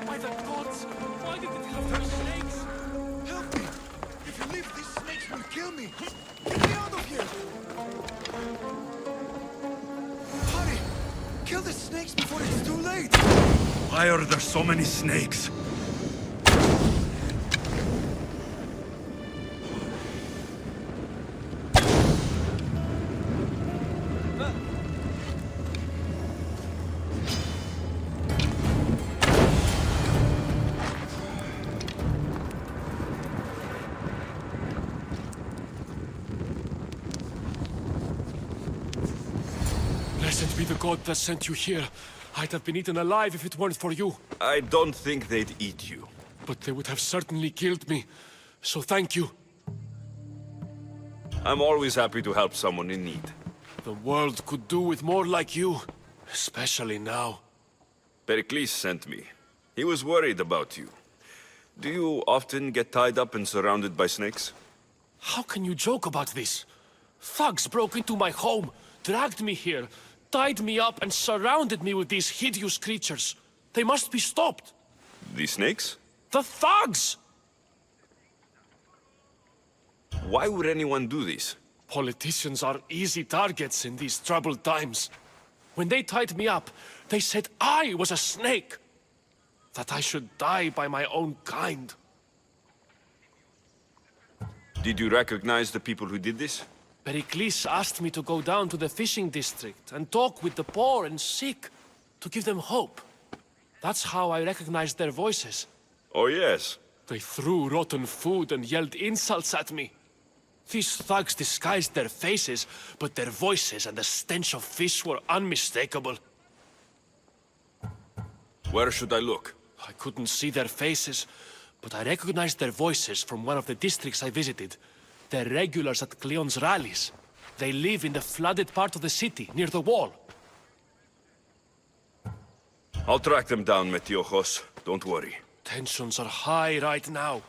By the gods! Why did it have those snakes? Help me! If you leave, these snakes will kill me! Get me out of here! Hurry! Kill the snakes before it's too late! Why are there so many snakes? Blessed be the god that sent you here. I'd have been eaten alive if it weren't for you. I don't think they'd eat you. But they would have certainly killed me. So thank you. I'm always happy to help someone in need. The world could do with more like you. Especially now. Pericles sent me. He was worried about you. Do you often get tied up and surrounded by snakes? How can you joke about this? Thugs broke into my home, dragged me here, tied me up and surrounded me with these hideous creatures. They must be stopped. The snakes? The thugs! Why would anyone do this? Politicians are easy targets in these troubled times. When they tied me up, they said I was a snake. That I should die by my own kind. Did you recognize the people who did this? Pericles asked me to go down to the fishing district and talk with the poor and sick, to give them hope. That's how I recognized their voices. Oh yes. They threw rotten food and yelled insults at me. These thugs disguised their faces, but their voices and the stench of fish were unmistakable. Where should I look? I couldn't see their faces, but I recognized their voices from one of the districts I visited. They're regulars at Cleon's rallies. They live in the flooded part of the city, near the wall. I'll track them down, Metiojos. Don't worry. Tensions are high right now.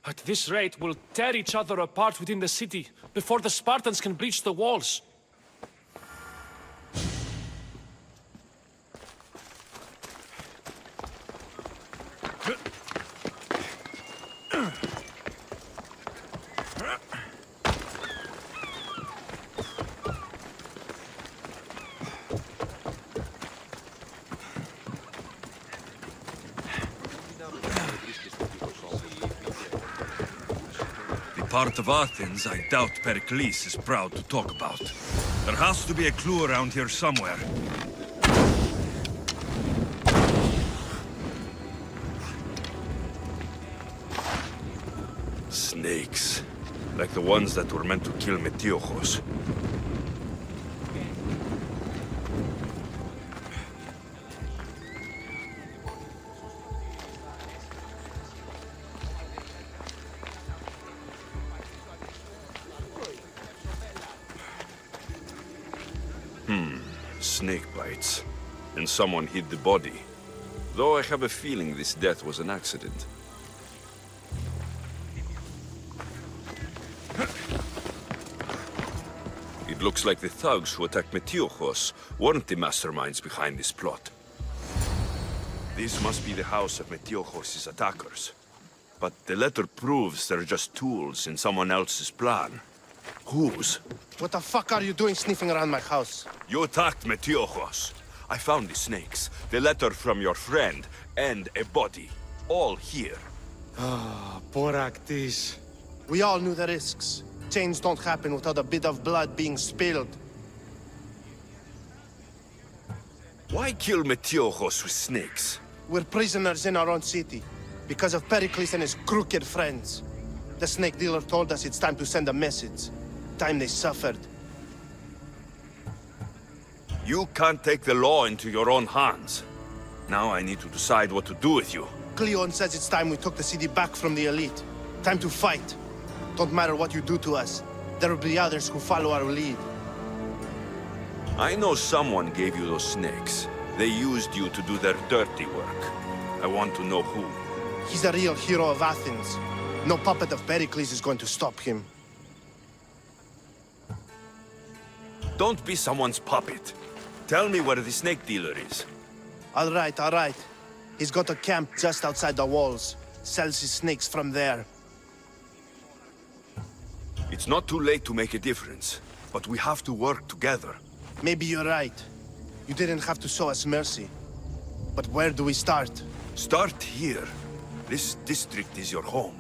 At this rate, we'll tear each other apart within the city, before the Spartans can breach the walls. Part of Athens I doubt Pericles is proud to talk about. There has to be a clue around here somewhere. Snakes. Like the ones that were meant to kill Metiojos. Snake bites. And someone hid the body. Though I have a feeling this death was an accident. It looks like the thugs who attacked Metiojos weren't the masterminds behind this plot. This must be the house of Metiojos' attackers. But the letter proves they're just tools in someone else's plan. Whose? What the fuck are you doing sniffing around my house? You attacked Metiojos. I found the snakes, the letter from your friend, and a body. All here. Ah, poor Actis. We all knew the risks. Change don't happen without a bit of blood being spilled. Why kill Metiojos with snakes? We're prisoners in our own city, because of Pericles and his crooked friends. The snake dealer told us it's time to send a message. Time they suffered. You can't take the law into your own hands. Now I need to decide what to do with you. Cleon says it's time we took the city back from the elite. Time to fight. Don't matter what you do to us. There will be others who follow our lead. I know someone gave you those snakes. They used you to do their dirty work. I want to know who. He's the real hero of Athens. No puppet of Pericles is going to stop him. Don't be someone's puppet. Tell me where the snake dealer is. All right. He's got a camp just outside the walls. Sells his snakes from there. It's not too late to make a difference, but we have to work together. Maybe you're right. You didn't have to show us mercy. But where do we start? Start here. This district is your home.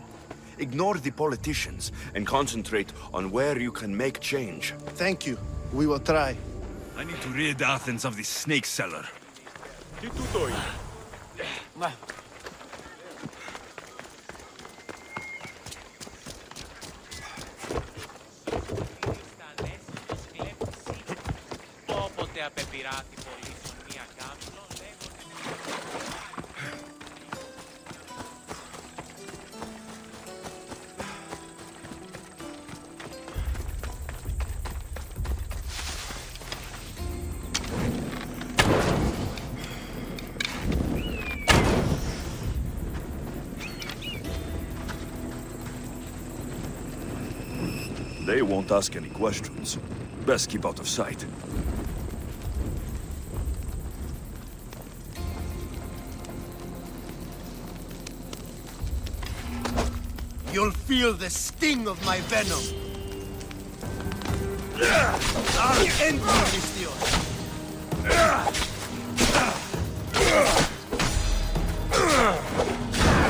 Ignore the politicians and concentrate on where you can make change. Thank you. We will try. I need to rid Athens of this snake seller. Όποτε απεπειράθη πωλήσεων μία κάψουλο, They won't ask any questions. Best keep out of sight. You'll feel the sting of my venom. I'll end you, Misthios.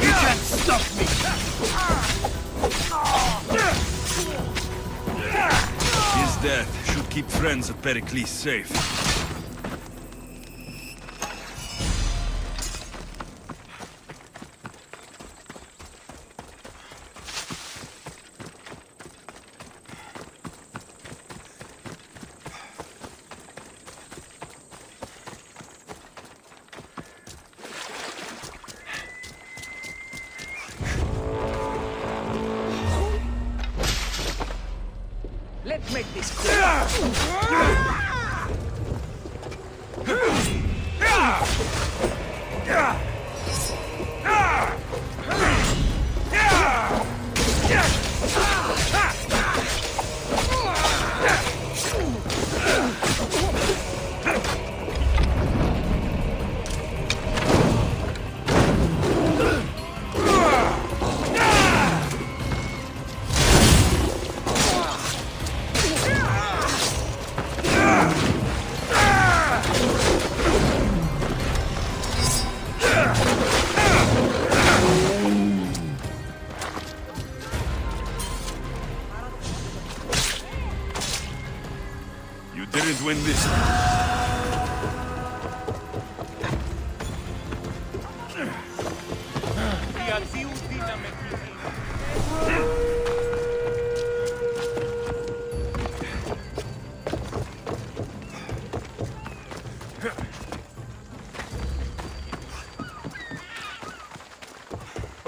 You can't stop me. His death should keep friends of Pericles safe. Let's make this quick. You didn't win this. διαδίου δύναμε κλειδί.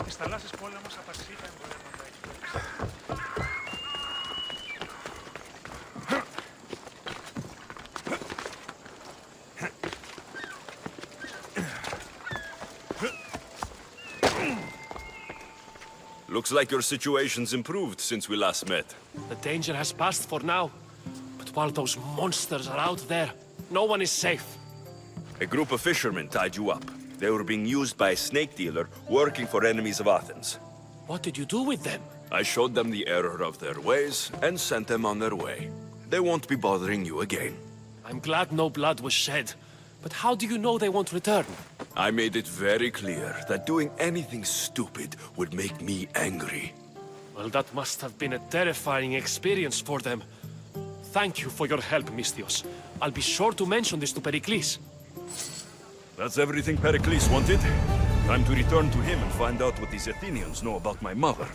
Τις θαλάσσιες πόλεμος απαξίτα εμπορεύματα εξπέριξε. Looks like your situation's improved since we last met. The danger has passed for now. But while those monsters are out there, no one is safe. A group of fishermen tied you up. They were being used by a snake dealer working for enemies of Athens. What did you do with them? I showed them the error of their ways and sent them on their way. They won't be bothering you again. I'm glad no blood was shed. But how do you know they won't return? I made it very clear that doing anything stupid would make me angry. Well, that must have been a terrifying experience for them. Thank you for your help, Misthios. I'll be sure to mention this to Pericles. That's everything Pericles wanted. Time to return to him and find out what these Athenians know about my mother.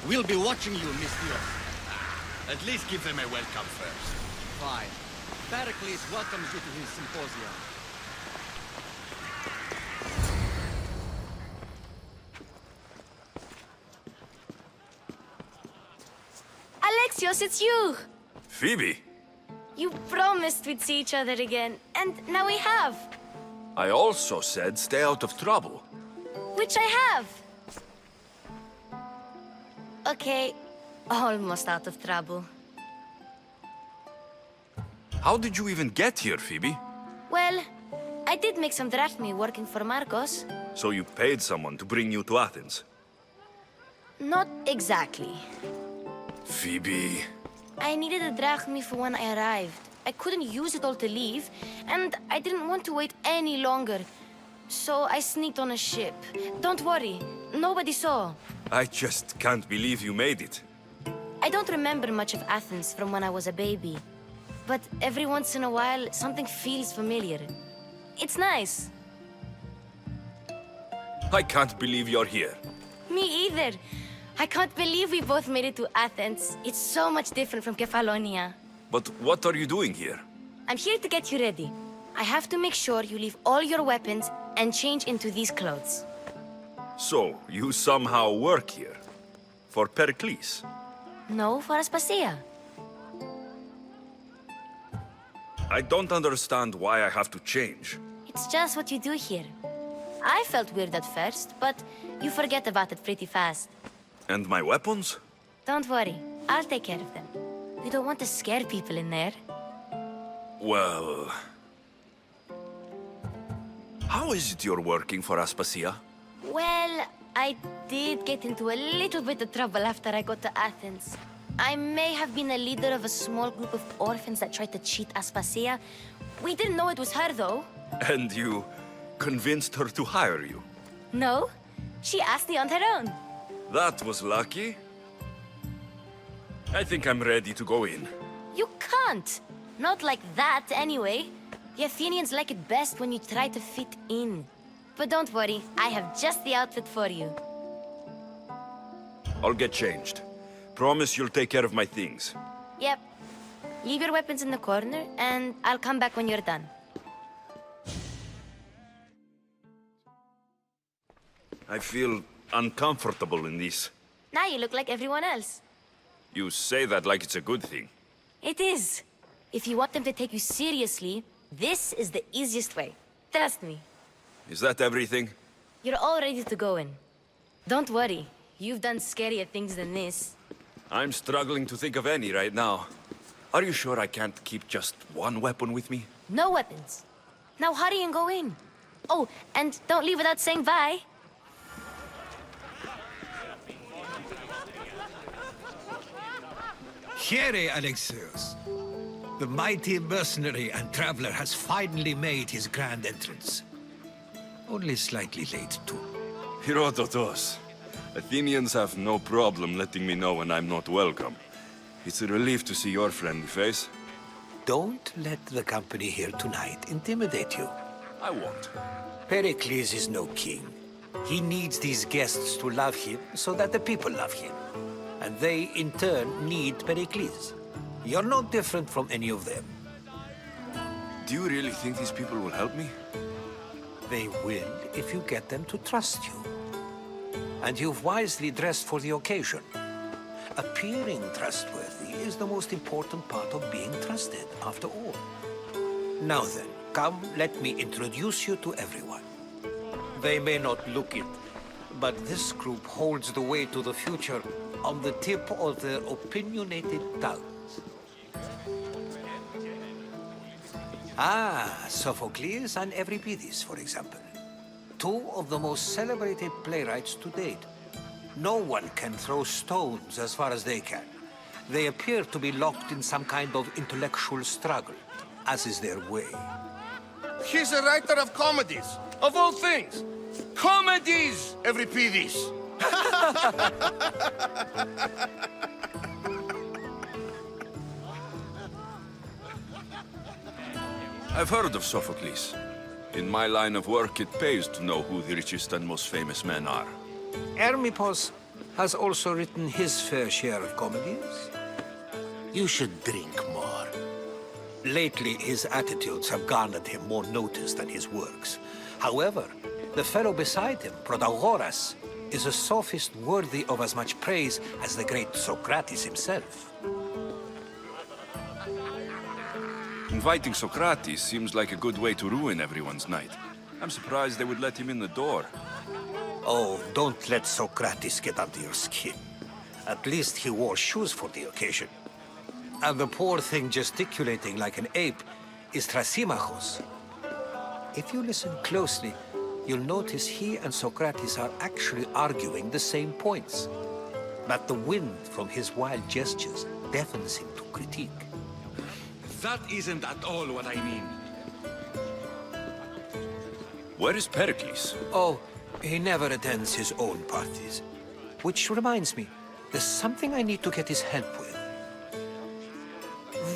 We'll be watching you, Misthios. At least give them a welcome first. Fine. Pericles welcomes you to his symposium. Alexios, it's you! Phoebe, You promised we'd see each other again, and now we have. I also said stay out of trouble. Which I have. Okay, almost out of trouble. How did you even get here, Phoebe? Well, I did make some drachmae working for Marcos. So you paid someone to bring you to Athens? Not exactly. Phoebe... I needed a drachmae for when I arrived. I couldn't use it all to leave, and I didn't want to wait any longer. So I sneaked on a ship. Don't worry, nobody saw. I just can't believe you made it. I don't remember much of Athens from when I was a baby. But every once in a while, something feels familiar. It's nice. I can't believe you're here. Me either. I can't believe we both made it to Athens. It's so much different from Kefalonia. But what are you doing here? I'm here to get you ready. I have to make sure you leave all your weapons and change into these clothes. So, you somehow work here? For Pericles? No, for Aspasia. I don't understand why I have to change. It's just what you do here. I felt weird at first, but you forget about it pretty fast. And my weapons? Don't worry, I'll take care of them. We don't want to scare people in there. Well... How is it you're working for Aspasia? Well, I did get into a little bit of trouble after I got to Athens. I may have been a leader of a small group of orphans that tried to cheat Aspasia. We didn't know it was her, though. And you convinced her to hire you? No, she asked me on her own. That was lucky. I think I'm ready to go in. You can't. Not like that, anyway. The Athenians like it best when you try to fit in. But don't worry, I have just the outfit for you. I'll get changed. Promise you'll take care of my things. Yep. Leave your weapons in the corner, and I'll come back when you're done. I feel uncomfortable in this. Now you look like everyone else. You say that like it's a good thing. It is. If you want them to take you seriously, this is the easiest way. Trust me. Is that everything? You're all ready to go in. Don't worry. You've done scarier things than this. I'm struggling to think of any right now. Are you sure I can't keep just one weapon with me? No weapons. Now hurry and go in. Oh, and don't leave without saying bye. Here, Alexios. The mighty mercenary and traveler has finally made his grand entrance. Only slightly late, too. Herodotus. Athenians have no problem letting me know when I'm not welcome. It's a relief to see your friendly face. Don't let the company here tonight intimidate you. I won't. Pericles is no king. He needs these guests to love him so that the people love him. And they, in turn, need Pericles. You're no different from any of them. Do you really think these people will help me? They will if you get them to trust you. And you've wisely dressed for the occasion. Appearing trustworthy is the most important part of being trusted, after all. Now then, come, let me introduce you to everyone. They may not look it, but this group holds the way to the future on the tip of their opinionated tongues. Ah, Sophocles and Euripides, for example. Two of the most celebrated playwrights to date. No one can throw stones as far as they can. They appear to be locked in some kind of intellectual struggle, as is their way. He's a writer of comedies, of all things. Comedies, Euripides. I've heard of Sophocles. In my line of work, it pays to know who the richest and most famous men are. Hermippos has also written his fair share of comedies. You should drink more. Lately, his attitudes have garnered him more notice than his works. However, the fellow beside him, Protagoras, is a sophist worthy of as much praise as the great Socrates himself. Inviting Socrates seems like a good way to ruin everyone's night. I'm surprised they would let him in the door. Oh, don't let Socrates get under your skin. At least he wore shoes for the occasion. And the poor thing gesticulating like an ape is Thrasymachos. If you listen closely, you'll notice he and Socrates are actually arguing the same points. But the wind from his wild gestures deafens him to critique. That isn't at all what I mean. Where is Pericles? Oh, he never attends his own parties. Which reminds me, there's something I need to get his help with.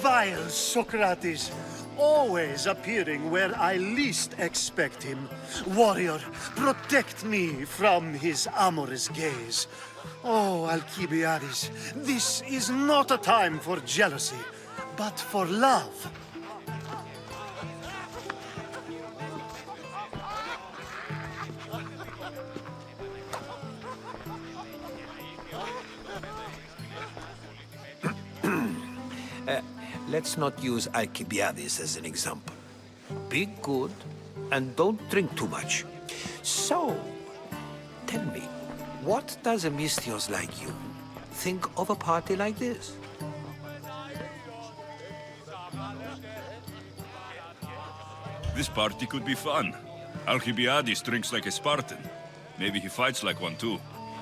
Vile Socrates, always appearing where I least expect him. Warrior, protect me from his amorous gaze. Oh, Alcibiades, this is not a time for jealousy, but for love. Let's not use Alcibiades as an example. Be good and don't drink too much. So, tell me, what does a Mystios like you think of a party like this? This party could be fun. Alcibiades drinks like a Spartan. Maybe he fights like one too.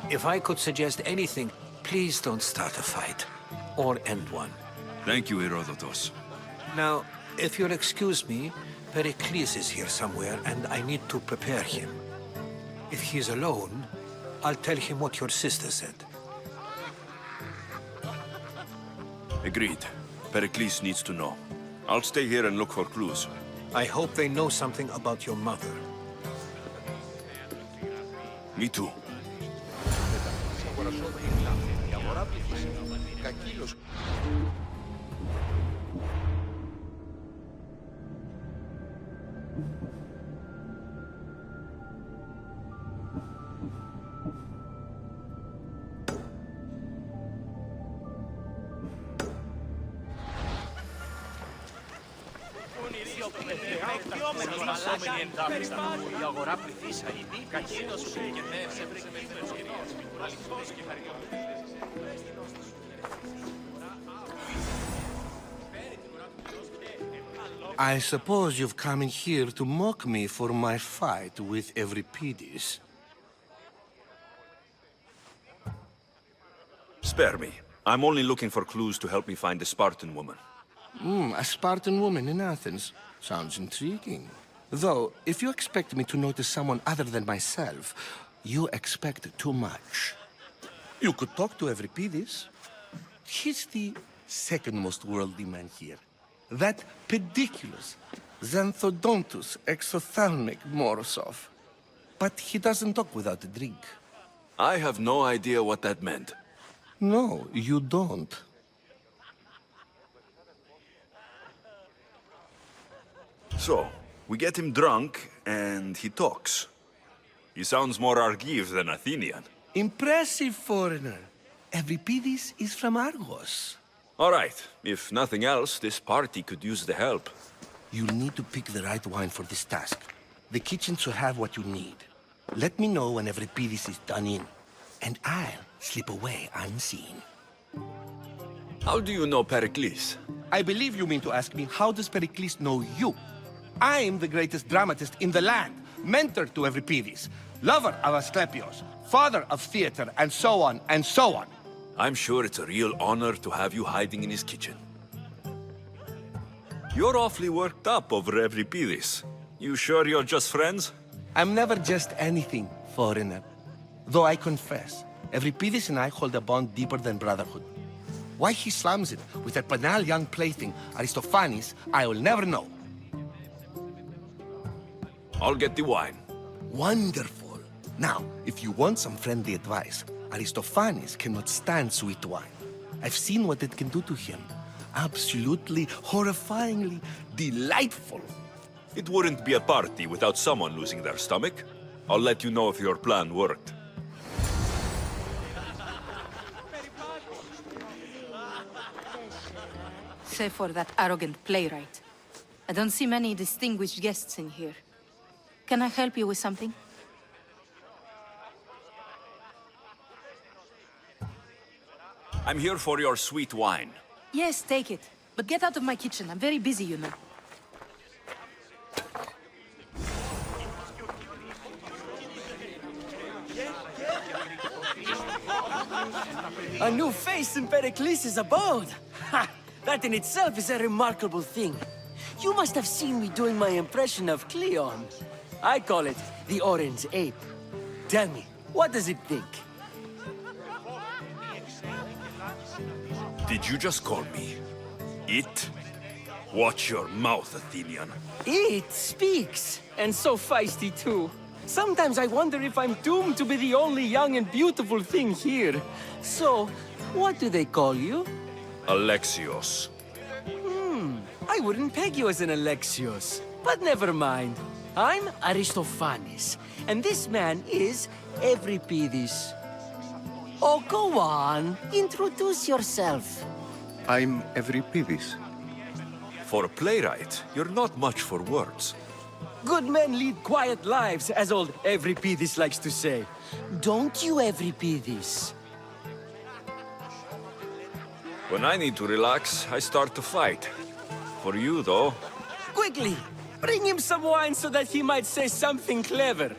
If I could suggest anything, please don't start a fight or end one. Thank you, Herodotus. Now, if you'll excuse me, Pericles is here somewhere and I need to prepare him. If he's alone, I'll tell him what your sister said. Agreed. Pericles needs to know. I'll stay here and look for clues. I hope they know something about your mother. Me too. I suppose you've come in here to mock me for my fight with Euripides. Spare me. I'm only looking for clues to help me find the Spartan woman. A Spartan woman in Athens. Sounds intriguing. Though, if you expect me to notice someone other than myself, you expect too much. You could talk to Euripides. He's the second most worldly man here. That pediculous, xanthodontus, exophthalmic Morosov. But he doesn't talk without a drink. I have no idea what that meant. No, you don't. So, we get him drunk, and he talks. He sounds more Argive than Athenian. Impressive, foreigner. Euripides is from Argos. All right. If nothing else, this party could use the help. You'll need to pick the right wine for this task. The kitchen should have what you need. Let me know when Euripides is done in, and I'll slip away unseen. How do you know Pericles? I believe you mean to ask me, how does Pericles know you? I'm the greatest dramatist in the land, mentor to Euripides, lover of Asclepios, father of theater, and so on, and so on. I'm sure it's a real honor to have you hiding in his kitchen. You're awfully worked up over Euripides. You sure you're just friends? I'm never just anything, foreigner. Though I confess, Euripides and I hold a bond deeper than brotherhood. Why he slams it with that banal young plaything, Aristophanes, I will never know. I'll get the wine. Wonderful. Now, if you want some friendly advice, Aristophanes cannot stand sweet wine. I've seen what it can do to him. Absolutely, horrifyingly delightful. It wouldn't be a party without someone losing their stomach. I'll let you know if your plan worked. Save for that arrogant playwright. I don't see many distinguished guests in here. Can I help you with something? I'm here for your sweet wine. Yes, take it. But get out of my kitchen. I'm very busy, you know. A new face in Pericles' abode! Ha! That in itself is a remarkable thing. You must have seen me doing my impression of Cleon. I call it the Orange Ape. Tell me, what does it think? Did you just call me it? Watch your mouth, Athenian. It speaks, and so feisty too. Sometimes I wonder if I'm doomed to be the only young and beautiful thing here. So, what do they call you? Alexios. I wouldn't peg you as an Alexios. But never mind. I'm Aristophanes, and this man is Euripides. Oh, go on. Introduce yourself. I'm Euripides. For a playwright, you're not much for words. Good men lead quiet lives, as old Euripides likes to say. Don't you, Euripides? When I need to relax, I start to fight. For you, though... Quickly! Bring him some wine so that he might say something clever.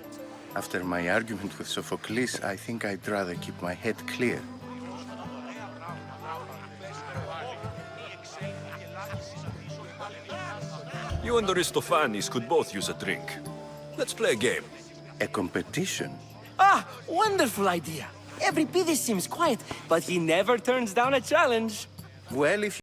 After my argument with Sophocles, I think I'd rather keep my head clear. You and Aristophanes could both use a drink. Let's play a game. A competition? Ah, wonderful idea. Euripides seems quiet, but he never turns down a challenge. Well, if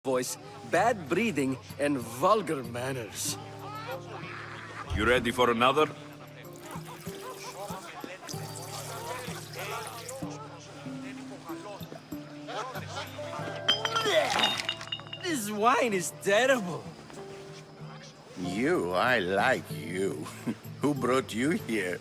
voice, bad breeding, and vulgar manners. You ready for another? This wine is terrible. you, I like you. Who brought you here?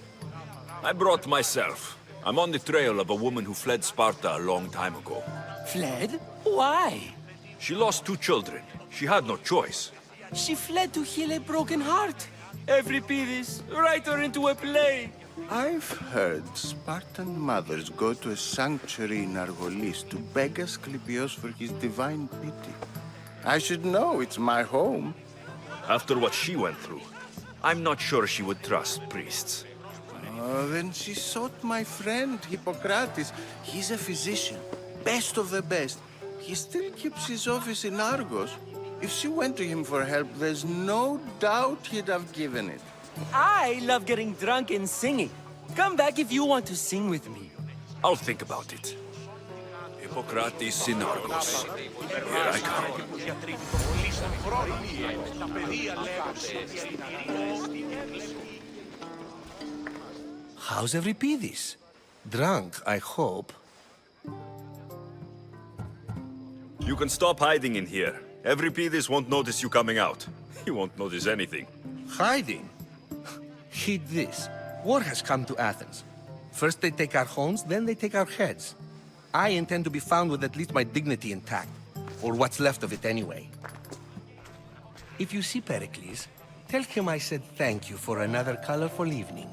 I brought myself. I'm on the trail of a woman who fled Sparta a long time ago. Fled? Why? She lost 2 children. She had no choice. She fled to heal a broken heart. Euripides, write her into a play. I've heard Spartan mothers go to a sanctuary in Argolis to beg Asclepios for his divine pity. I should know, it's my home. After what she went through, I'm not sure she would trust priests. Oh, then she sought my friend, Hippocrates. He's a physician, best of the best. He still keeps his office in Argos. If she went to him for help, there's no doubt he'd have given it. I love getting drunk and singing. Come back if you want to sing with me. I'll think about it. Hippocrates in Argos. Here I come. How's Euripides? Drunk, I hope. You can stop hiding in here. Euripides won't notice you coming out. He won't notice anything. Hiding? Heed this. War has come to Athens. First they take our homes, then they take our heads. I intend to be found with at least my dignity intact. Or what's left of it anyway. If you see Pericles, tell him I said thank you for another colorful evening.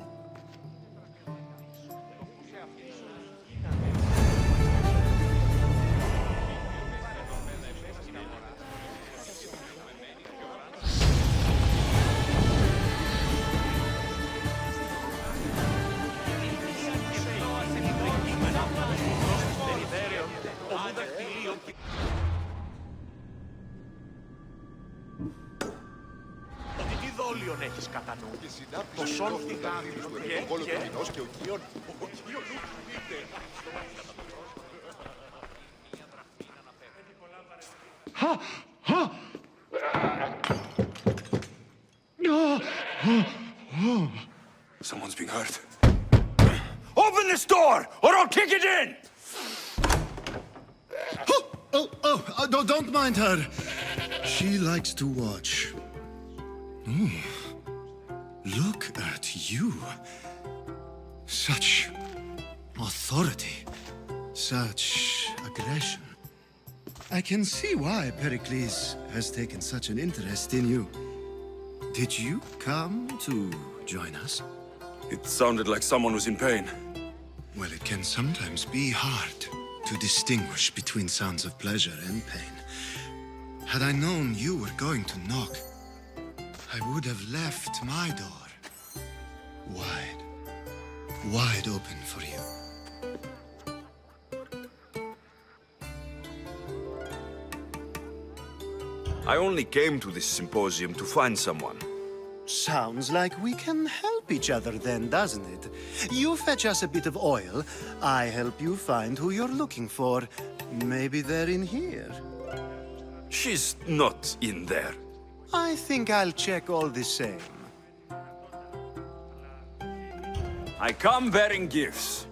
Όλιον έχεις κατά νου. Το σόν θυγάδιος του Ευρωβόλου του Μηνός και ο Κίον. Someone's being hurt. Open this door, or I'll kick it in! Don't mind her. She likes to watch. Look at you. Such authority. Such aggression. I can see why Pericles has taken such an interest in you. Did you come to join us? It sounded like someone was in pain. Well, it can sometimes be hard to distinguish between sounds of pleasure and pain. Had I known you were going to knock, I would have left my door wide open for you. I only came to this symposium to find someone. Sounds like we can help each other then, doesn't it? You fetch us a bit of oil, I help you find who you're looking for. Maybe they're in here. She's not in there. I think I'll check all the same. I come bearing gifts.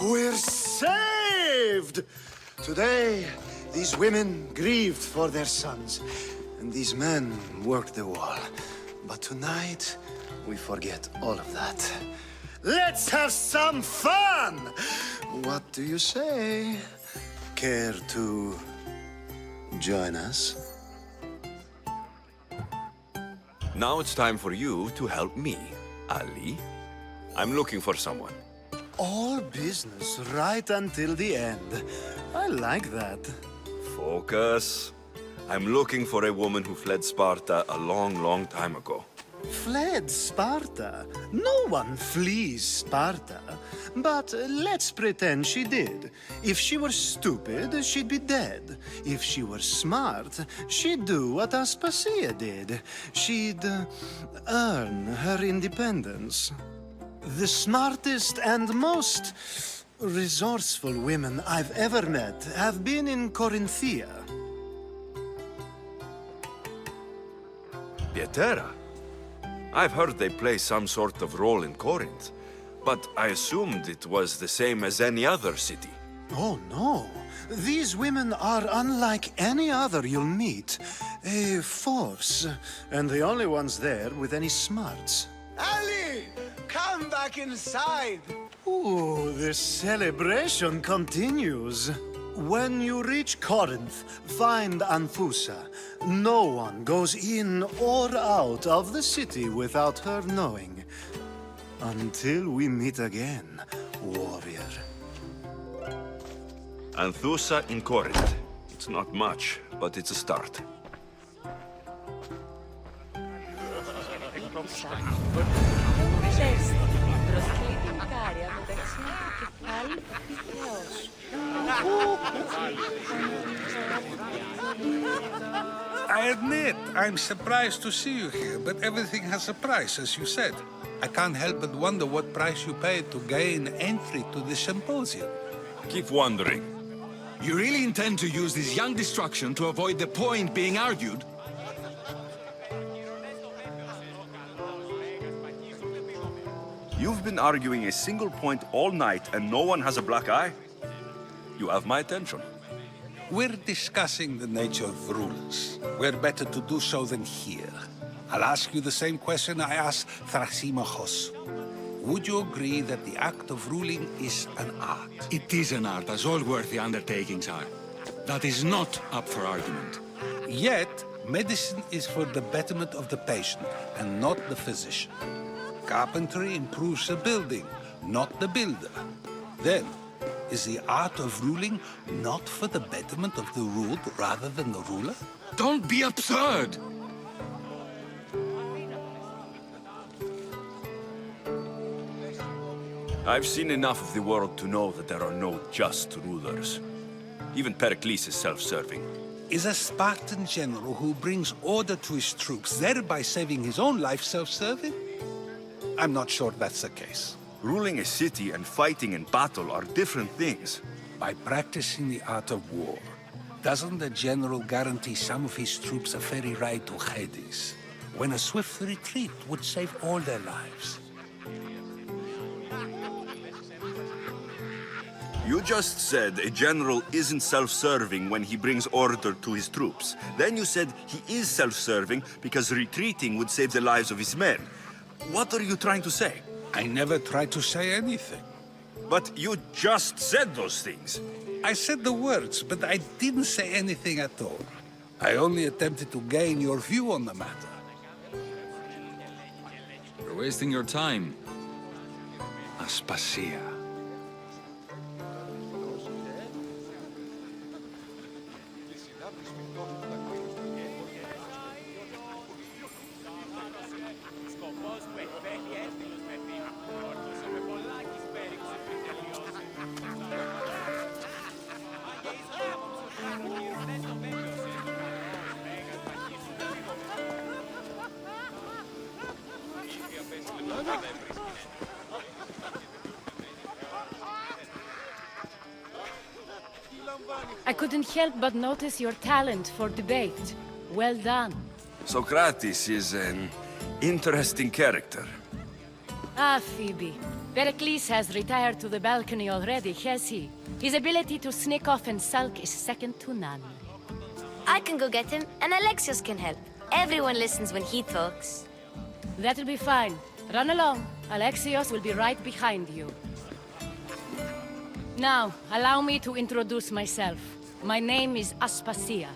We're saved! Today, these women grieved for their sons, and these men worked the wall. But tonight, we forget all of that. Let's have some fun! What do you say? Care to join us? Now it's time for you to help me, Ali. I'm looking for someone. All business right until the end. I like that. Focus. I'm looking for a woman who fled Sparta a long, long time ago. Fled Sparta? No one flees Sparta. But let's pretend she did. If she were stupid, she'd be dead. If she were smart, she'd do what Aspasia did. She'd earn her independence. The smartest and most resourceful women I've ever met have been in Corinthia. Pietera? I've heard they play some sort of role in Corinth, but I assumed it was the same as any other city. Oh, no. These women are unlike any other you'll meet. A force, and the only ones there with any smarts. Ali! Come back inside! Ooh, the celebration continues. When you reach Corinth, find Anthusa. No one goes in or out of the city without her knowing. Until we meet again, warrior. Anthusa in Corinth. It's not much, but it's a start. I admit, I'm surprised to see you here, but everything has a price, as you said. I can't help but wonder what price you paid to gain entry to the symposium. Keep wondering. You really intend to use this young destruction to avoid the point being argued? You've been arguing a single point all night and no one has a black eye? You have my attention. We're discussing the nature of rulers. Where better to do so than here? I'll ask you the same question I asked Thrasimachos. Would you agree that the act of ruling is an art? It is an art, as all worthy undertakings are. That is not up for argument. Yet, medicine is for the betterment of the patient, and not the physician. Carpentry improves the building, not the builder. Then, is the art of ruling not for the betterment of the ruled rather than the ruler? Don't be absurd! I've seen enough of the world to know that there are no just rulers. Even Pericles is self-serving. Is a Spartan general who brings order to his troops, thereby saving his own life, self-serving? I'm not sure that's the case. Ruling a city and fighting in battle are different things. By practicing the art of war, doesn't the general guarantee some of his troops a ferry ride to Hades, when a swift retreat would save all their lives? You just said a general isn't self-serving when he brings order to his troops. Then you said he is self-serving because retreating would save the lives of his men. What are you trying to say? I never tried to say anything. But you just said those things. I said the words, but I didn't say anything at all. I only attempted to gain your view on the matter. You're wasting your time. Aspasia. I couldn't help but notice your talent for debate. Well done. Socrates is an interesting character. Ah, Phoebe. Pericles has retired to the balcony already, has he? His ability to sneak off and sulk is second to none. I can go get him, and Alexios can help. Everyone listens when he talks. That'll be fine. Run along. Alexios will be right behind you. Now, allow me to introduce myself. My name is Aspasia.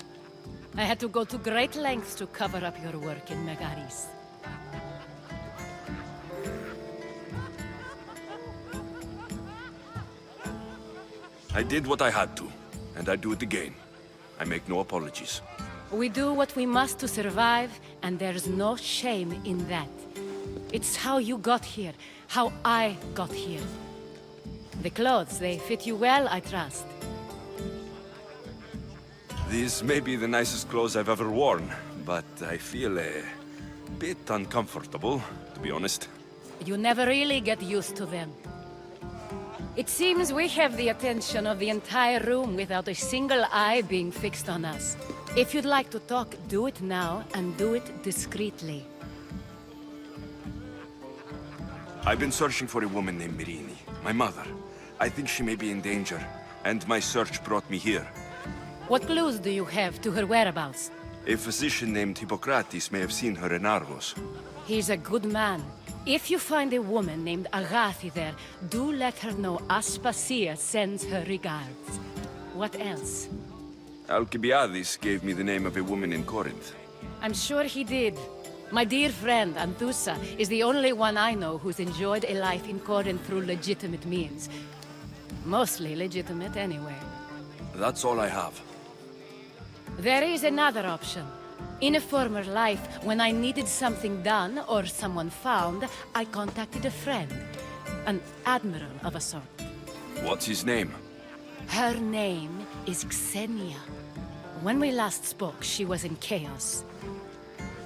I had to go to great lengths to cover up your work in Megaris. I did what I had to, and I do it again. I make no apologies. We do what we must to survive, and there's no shame in that. It's how you got here, how I got here. The clothes, they fit you well, I trust. These may be the nicest clothes I've ever worn, but I feel a bit uncomfortable, to be honest. You never really get used to them. It seems we have the attention of the entire room without a single eye being fixed on us. If you'd like to talk, do it now, and do it discreetly. I've been searching for a woman named Mirini, my mother. I think she may be in danger, and my search brought me here. What clues do you have to her whereabouts? A physician named Hippocrates may have seen her in Argos. He's a good man. If you find a woman named Agathi there, do let her know Aspasia sends her regards. What else? Alcibiades gave me the name of a woman in Corinth. I'm sure he did. My dear friend, Anthusa, is the only one I know who's enjoyed a life in Corinth through legitimate means. Mostly legitimate, anyway. That's all I have. There is another option. In a former life, when I needed something done or someone found, I contacted a friend. An admiral of a sort. What's his name? Her name is Xenia. When we last spoke, she was in chaos.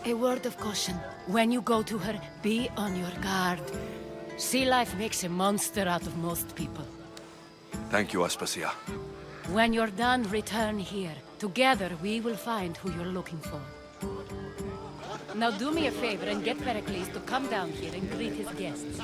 A word of caution. When you go to her, be on your guard. Sea life makes a monster out of most people. Thank you, Aspasia. When you're done, return here. Together, we will find who you're looking for. Now do me a favor and get Pericles to come down here and greet his guests.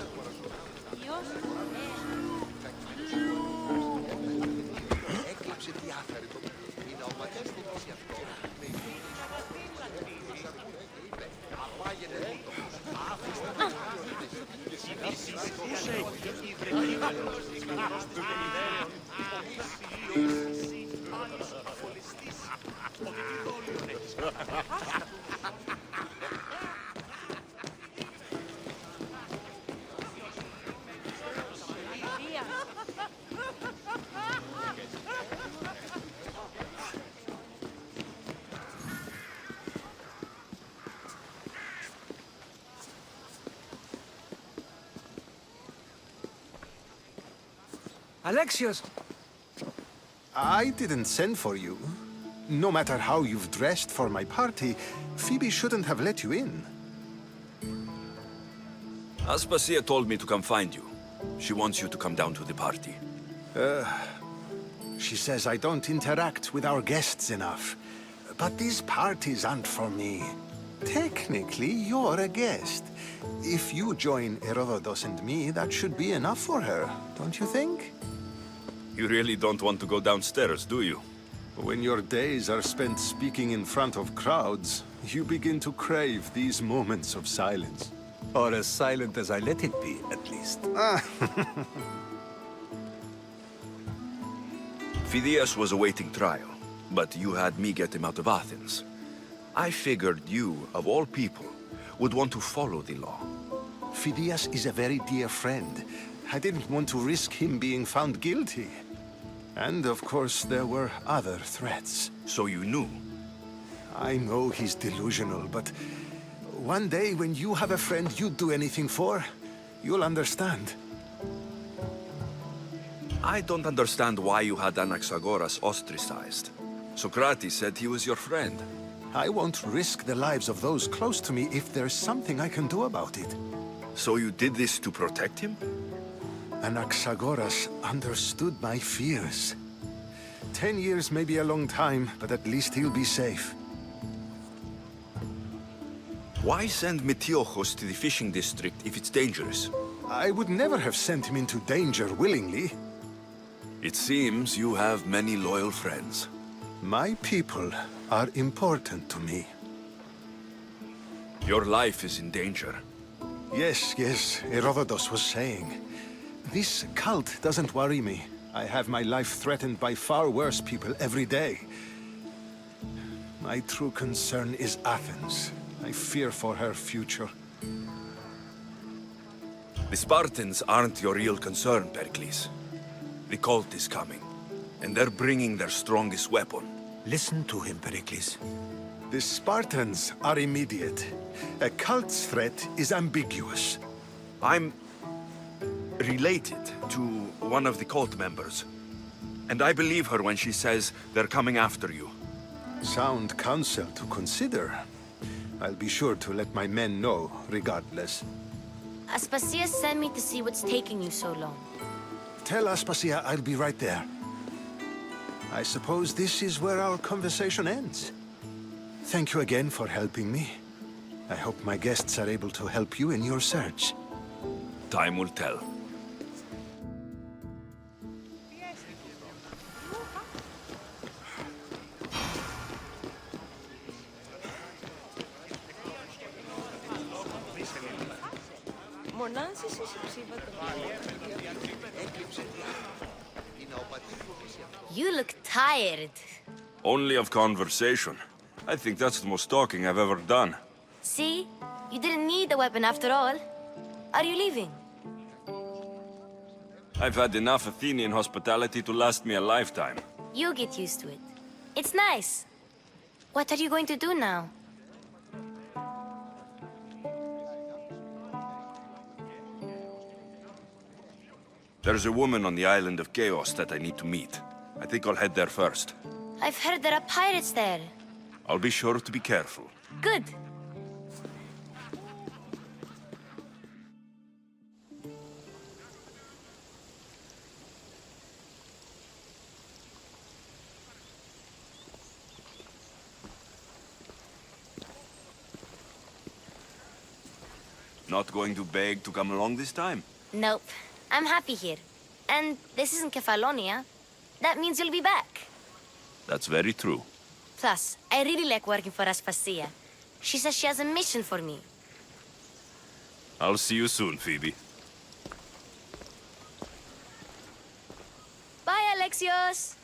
Alexios! I didn't send for you. No matter how you've dressed for my party, Phoebe shouldn't have let you in. Aspasia told me to come find you. She wants you to come down to the party. She says I don't interact with our guests enough. But these parties aren't for me. Technically, you're a guest. If you join Herodotus and me, that should be enough for her, don't you think? You really don't want to go downstairs, do you? When your days are spent speaking in front of crowds, you begin to crave these moments of silence. Or as silent as I let it be, at least. Phidias was awaiting trial, but you had me get him out of Athens. I figured you, of all people, would want to follow the law. Phidias is a very dear friend. I didn't want to risk him being found guilty. And of course, there were other threats. So you knew? I know he's delusional, but one day when you have a friend you'd do anything for, you'll understand. I don't understand why you had Anaxagoras ostracized. Socrates said he was your friend. I won't risk the lives of those close to me if there's something I can do about it. So you did this to protect him? Anaxagoras understood my fears. 10 years may be a long time, but at least he'll be safe. Why send Metiochos to the fishing district if it's dangerous? I would never have sent him into danger willingly. It seems you have many loyal friends. My people are important to me. Your life is in danger. Yes, Herodotus was saying. This cult doesn't worry me. I have my life threatened by far worse people every day. My true concern is Athens. I fear for her future. The Spartans aren't your real concern, Pericles. The cult is coming, and they're bringing their strongest weapon. Listen to him, Pericles. The Spartans are immediate. A cult's threat is ambiguous. I'm related to one of the cult members. And I believe her when she says they're coming after you. Sound counsel to consider. I'll be sure to let my men know, regardless. Aspasia sent me to see what's taking you so long. Tell Aspasia I'll be right there. I suppose this is where our conversation ends. Thank you again for helping me. I hope my guests are able to help you in your search. Time will tell. You look tired. Only of conversation. I think that's the most talking I've ever done. See? You didn't need the weapon after all. Are you leaving? I've had enough Athenian hospitality to last me a lifetime. You get used to it. It's nice. What are you going to do now? There's a woman on the island of Chaos that I need to meet. I think I'll head there first. I've heard there are pirates there. I'll be sure to be careful. Good. Not going to beg to come along this time? Nope. I'm happy here. And this isn't Kefalonia. That means you'll be back. That's very true. Plus, I really like working for Aspasia. She says she has a mission for me. I'll see you soon, Phoebe. Bye, Alexios!